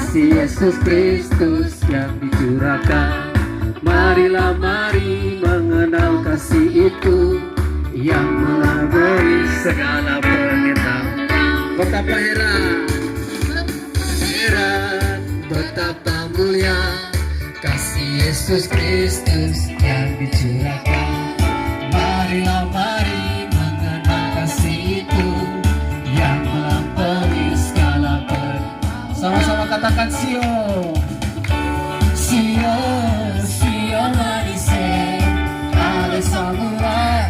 kasih Yesus Kristus yang dicurahkan. Marilah mari mengenal kasih itu yang melampaui segala pengetahuan. Betapa heran, betapa mulia kasih Yesus Kristus yang dicurahkan. Marilah mari mengenal kasih itu yang melampaui segala pengetahuan. Sama-sama katakan Sio, Sio, Sio manise, ale samura.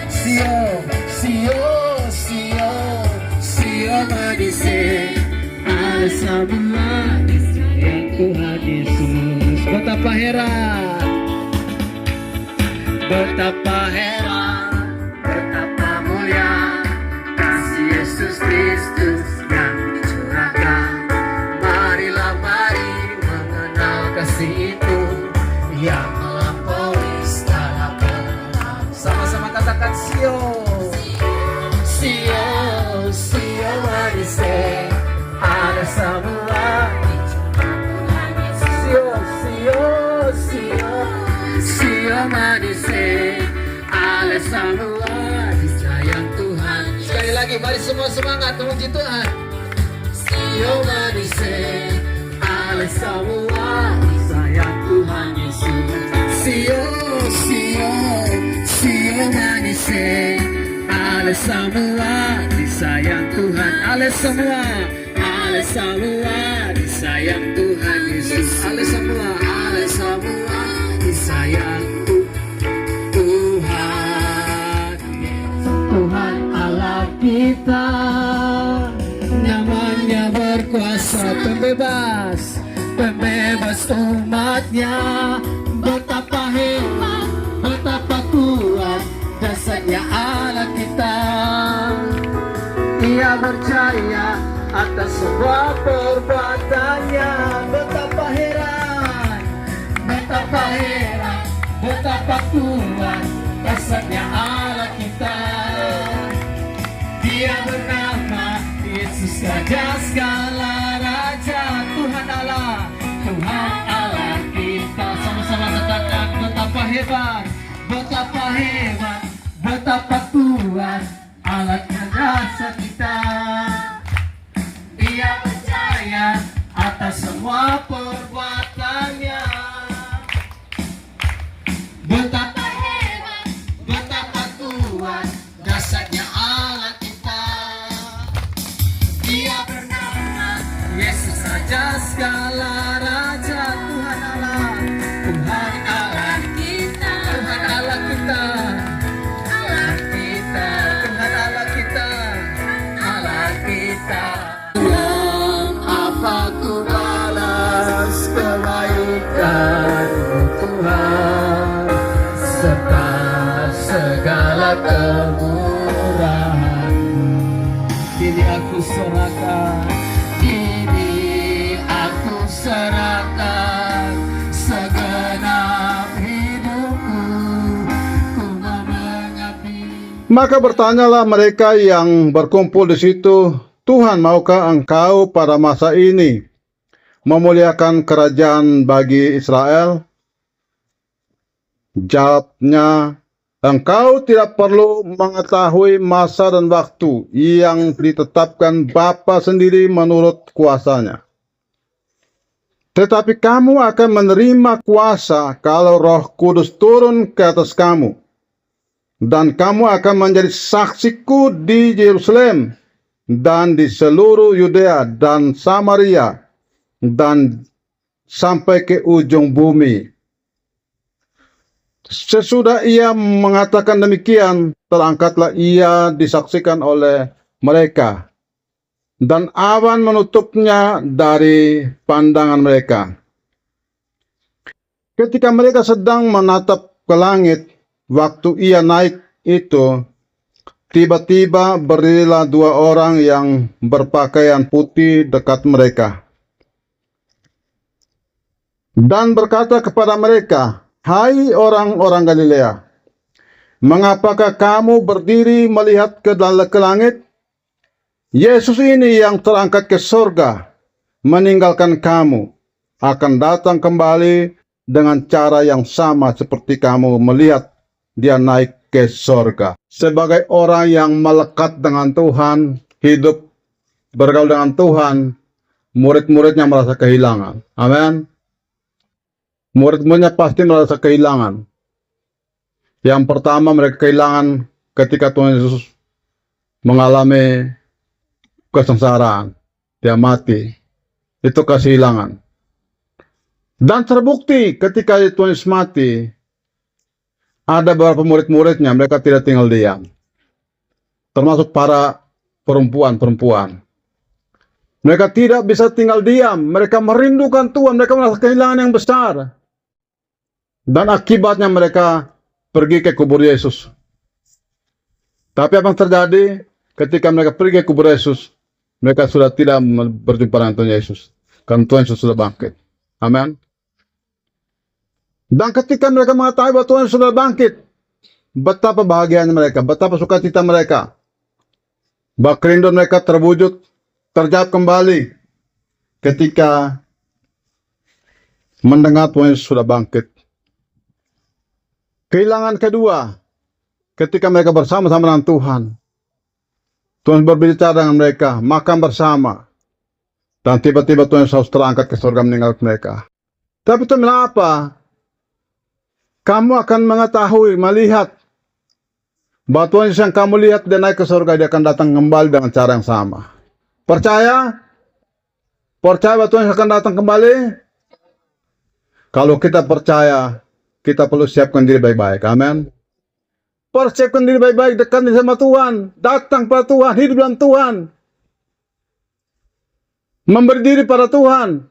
Sio, Sio, Sio, Sio manise, ale samura. Tuhan Yesus, betapa heran, betapa heran, betapa mulia kasih Yesus Kristus yang dicurahkan. Marilah mari mengenal kasih itu yang melampaui segala pengetahuan. Sama-sama katakan Sio, Sio, Sio manise, ada semua. Sio manise, ale semua disayang Tuhan. Sekali lagi, mari semua semangat memuji Tuhan. Sio manise, ale semua disayang Tuhan Yesus. Sio, Sio, Sio manise, ale semua disayang Tuhan. Ale semua disayang Tuhan Yesus. Ale semua disayang Tuhan. Tuhan Allah kita, namanya berkuasa, pembebas umatnya. Betapa hebat, betapa kuat dasarnya Allah kita. Ia berjaya atas semua perbuatannya. Betapa heran, betapa kuat dasarnya Allah kita. Dia bernama Yesus, Raja segala raja. Tuhan Allah kita. Sama-sama katakan betapa hebat, betapa kuat alatnya dasar kita. Dia percaya atas semua perbuatannya. Betapa hebat, betapa kuat dasarnya Allah kita. Dia bernama Yesus, Raja segala raja. Tuhan Allah kita, Tuhan Allah kita, Allah kita, Tuhan Allah kita, Allah kita. Apa ku balas kebaikan-Mu Tuhan, serta segala kemurahan-Mu. Kini aku serahkan, segenap hidupku, ku mau mengabdi. Maka bertanyalah mereka yang berkumpul di situ, Tuhan, maukah Engkau pada masa ini memuliakan kerajaan bagi Israel? Jawabnya, Engkau tidak perlu mengetahui masa dan waktu yang ditetapkan Bapa sendiri menurut kuasanya. Tetapi kamu akan menerima kuasa kalau Roh Kudus turun ke atas kamu. Dan kamu akan menjadi saksiku di Yerusalem dan di seluruh Yudea dan Samaria dan sampai ke ujung bumi. Sesudah ia mengatakan demikian, terangkatlah ia disaksikan oleh mereka, dan awan menutupnya dari pandangan mereka. Ketika mereka sedang menatap ke langit, waktu ia naik itu, tiba-tiba berdirilah dua orang yang berpakaian putih dekat mereka, dan berkata kepada mereka, "Hai orang-orang Galilea, mengapakah kamu berdiri melihat ke langit? Yesus ini yang terangkat ke surga meninggalkan kamu akan datang kembali dengan cara yang sama seperti kamu melihat dia naik ke sorga. Sebagai orang yang melekat dengan Tuhan, hidup bergaul dengan Tuhan, murid-muridnya merasa kehilangan. Amin. Murid-muridnya pasti merasa kehilangan. Yang pertama mereka kehilangan ketika Tuhan Yesus mengalami kesengsaraan. Dia mati. Itu kehilangan. Dan terbukti ketika Tuhan Yesus mati, ada beberapa murid-muridnya, mereka tidak tinggal diam. Termasuk para perempuan-perempuan. Mereka tidak bisa tinggal diam. Mereka merindukan Tuhan. Mereka merasa kehilangan yang besar. Dan akibatnya mereka pergi ke kubur Yesus. Tapi apa yang terjadi ketika mereka pergi ke kubur Yesus? Mereka sudah tidak berjumpa dengan Tuhan Yesus. Karena Tuhan Yesus sudah bangkit. Amin. Dan ketika mereka mengetahui bahwa Tuhan sudah bangkit, betapa bahagianya mereka, betapa sukacita mereka. Bahwa kerinduan mereka terwujud, terjawab kembali ketika mendengar Tuhan Yesus sudah bangkit. Kehilangan kedua, ketika mereka bersama-sama dengan Tuhan. Tuhan berbicara dengan mereka, makan bersama. Dan tiba-tiba Tuhan Yesus terangkat ke surga meninggalkan mereka. Tapi Tuhan bilang apa? Kamu akan mengetahui, melihat bahwa Tuhan Yesus yang kamu lihat dia naik ke surga, dia akan datang kembali dengan cara yang sama. Percaya? Percaya bahwa Tuhan Yesus akan datang kembali? Kalau kita percaya, kita perlu siapkan diri baik-baik. Amin. Persiapkan diri baik-baik, dekat sama Tuhan. Datang pada Tuhan, hidup dalam Tuhan. Memberi diri pada Tuhan.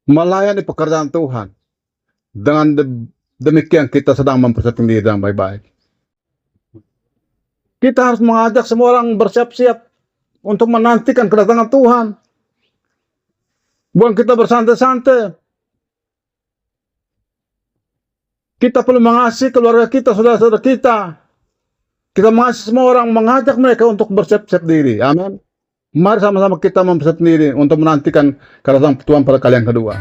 Melayani pekerjaan Tuhan. Dengan demikian kita sedang mempersiapkan diri dengan baik-baik. Kita harus mengajak semua orang bersiap-siap untuk menantikan kedatangan Tuhan. Bukan kita bersantai-santai. Kita perlu mengasihi keluarga kita, saudara-saudara kita. Kita mengasihi semua orang, mengajak mereka untuk bersiap-siap diri. Amin. Mari sama-sama kita mempersiapkan diri untuk menantikan kedatangan Tuhan pada kali yang kedua.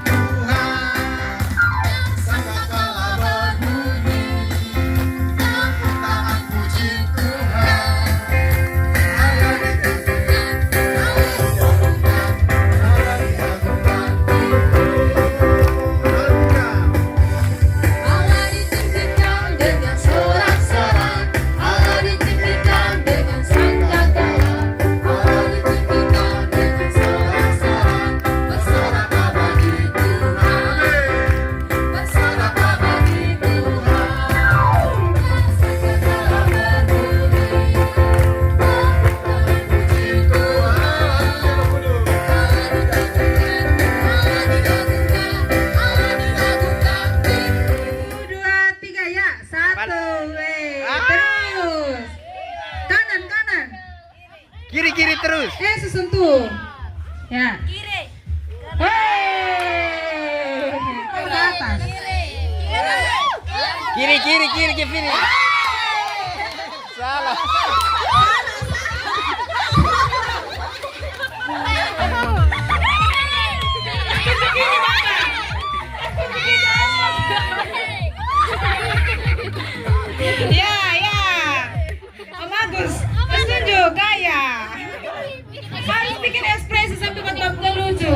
Kiri terus. Sesentuh. Ya. Kiri. Ke atas. Kiri. Salah. Ya. Om Agus, setuju gaya. Harus bikin ekspresi sampai betul-betul lucu.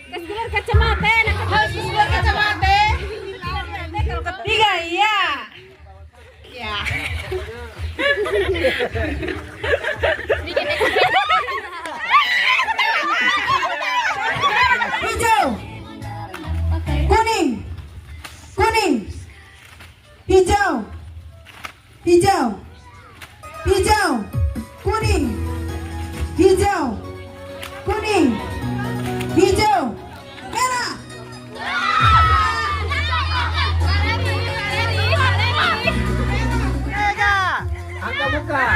Keluar kacamata, Harus keluar kacamata. 3, ya. Ya. Hijau. Kuning. Hijau. Kuning. Hijau. Merah. Angkat muka.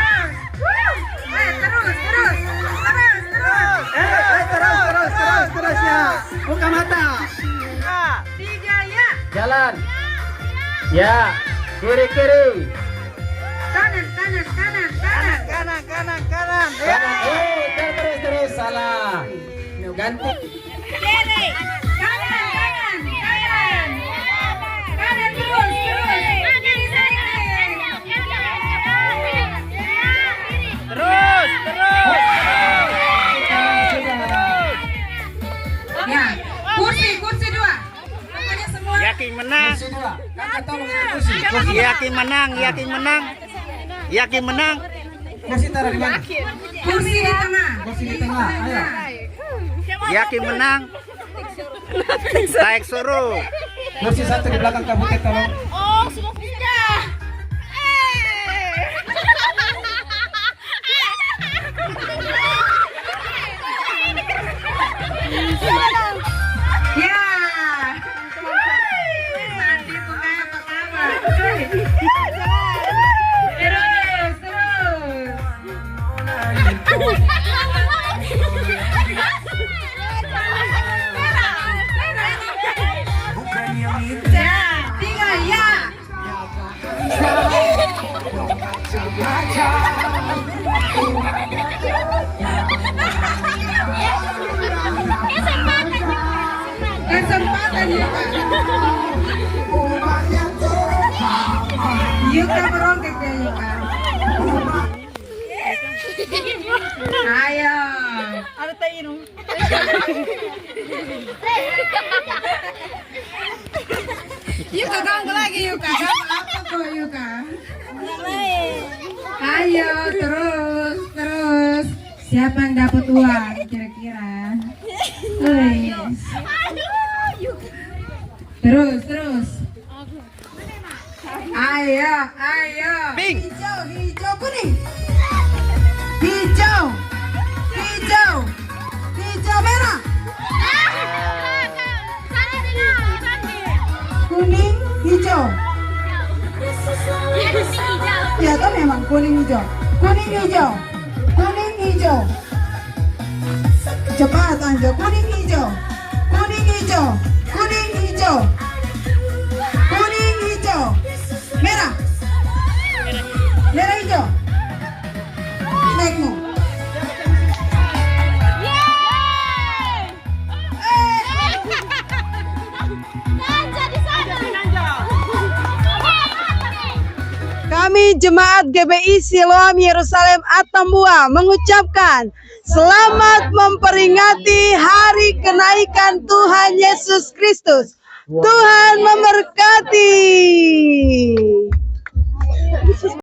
Terus ya. Buka mata. 3, ya. Jalan. Ya. Kiri. Kanan. Kanan. Terus salah. ganti. Kiri. Kanan, kanan, kanan. Kanan terus, terus. Kiri saya. Terus. Ya, kursi dua. Pokoknya semua. Yakin menang. Kursi dua. Kakak tolong itu kursi. Yakin menang. Yakin menang. Kursi taruh di mana? Kursi di tengah. Kursi di tengah. Ayo. Yakin menang. Tarik suruh. Kursi satu di belakang kabutet tolong. Oh, sudah pindah. Ya. Sandi bukan apa kabar. Terus, terus. Ya, tiga ya. Kesempatan Yuka. Yuka merongkek ya Yuka. Ayo. Ada tayo. Yuka ganggu lagi Yuka. Ganggu apa kok Yuka? Ayo terus, terus. Siapa yang dapat uang kira-kira? Yes. Terus, terus. Ayo, ayo. Pink. Hijau, hijau, kuning. Hijau, hijau, hijau merah. Kuning, hijau. Ya kan memang kuning hijau. Kuning hijau. Kuning hijau. Cepat Anjo, kuning hijau. Kuning hijau. Kuning hijau. Kuning hijau. Merah. Merah hijau. Naikmu. Kami Jemaat GBI Siloam Yerusalem Atambua mengucapkan selamat memperingati hari kenaikan Tuhan Yesus Kristus. Tuhan memberkati.